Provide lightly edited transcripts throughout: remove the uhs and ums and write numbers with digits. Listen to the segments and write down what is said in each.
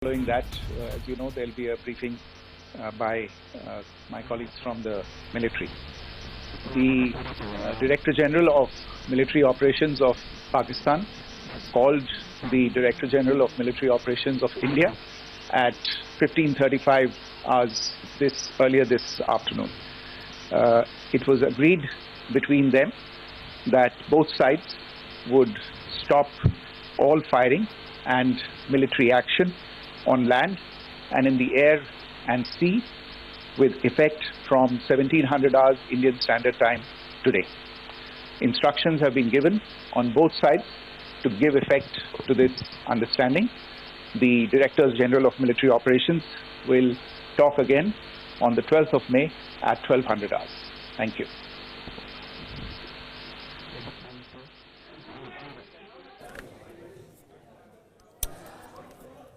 following that, as you know, there will be a briefing by my colleagues from the military. The Director General of Military Operations of Pakistan called the Director General of Military Operations of India at 15:35 hours earlier this afternoon. It was agreed between them that both sides would stop all firing and military action on land and in the air and sea with effect from 1700 hours Indian Standard Time today. Instructions have been given on both sides to give effect to this understanding. The Directors General of Military Operations will talk again on the 12th of May at 1200 hours. Thank you.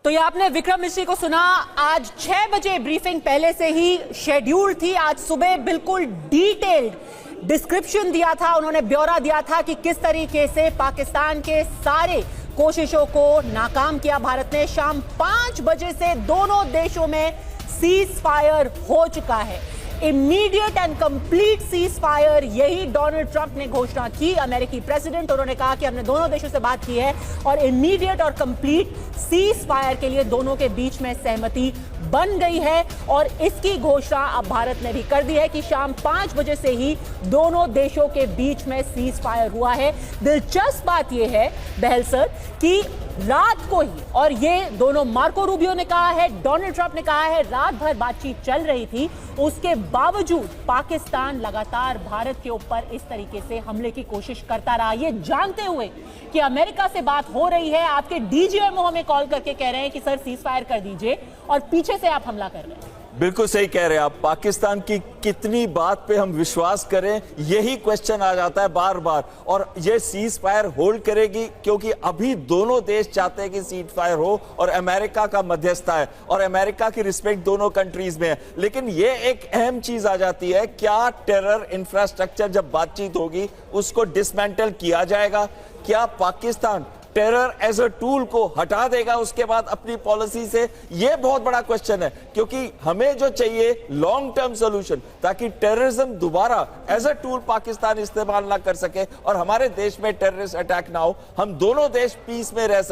तो ये आपने विक्रम मिश्री को सुना। आज 6 बजे briefing पहले से ही शेड्यूल थी। आज सुबह बिल्कुल डिटेल्ड डिस्क्रिप्शन दिया था, उन्होंने ब्यौरा दिया था कि किस तरीके से पाकिस्तान के सारे कोशिशों को नाकाम किया भारत ने। शाम 5 बजे से दोनों देशों में सीज फायर हो चुका है। Immediate and complete cease fire, यही डोनाल्ड ट्रंप ने घोषणा की, अमेरिकी प्रेसिडेंट। उन्होंने कहा कि हमने दोनों देशों से बात की है और इमीडिएट और कंप्लीट सीज फायर के लिए दोनों के बीच में सहमति बन गई है और इसकी घोषणा अब भारत ने भी कर दी है कि शाम 5 बजे से ही दोनों देशों के बीच में सीज फायर हुआ है। दिलचस्प बात यह है बहल सर कि रात को ही, और ये दोनों मार्को रूबियो ने कहा है, डोनाल्ड ट्रंप ने कहा है, रात भर बातचीत चल रही थी, उसके बावजूद पाकिस्तान लगातार भारत के ऊपर इस तरीके से हमले की कोशिश करता रहा, ये जानते हुए कि अमेरिका से बात हो रही है। आपके डीजीएमओ हमें कॉल करके कह रहे हैं कि सर सीज फायर कर दीजिए और पीछे से आप हमला कर रहे हैं। बिल्कुल सही कह रहे हैं आप। पाकिस्तान की कितनी बात पे हम विश्वास करें, यही क्वेश्चन आ जाता है बार बार। और ये सीज फायर होल्ड करेगी क्योंकि अभी दोनों देश चाहते हैं कि सीज फायर हो और अमेरिका का मध्यस्थता है और अमेरिका की रिस्पेक्ट दोनों कंट्रीज में है। लेकिन ये एक अहम चीज आ जाती है, क्या टेरर इंफ्रास्ट्रक्चर जब बातचीत होगी उसको डिसमेंटल किया जाएगा? क्या Pakistan terror as a tool को हटा देगा उसके बाद अपनी पॉलिसी से? यह बहुत बड़ा क्वेश्चन है क्योंकि हमें जो चाहिए लॉन्ग टर्म सॉल्यूशन, ताकि टेररिज्म दोबारा एज अ टूल पाकिस्तान इस्तेमाल ना कर सके और हमारे देश में टेररिस्ट अटैक ना हो, हम दोनों देश पीस में रह सके।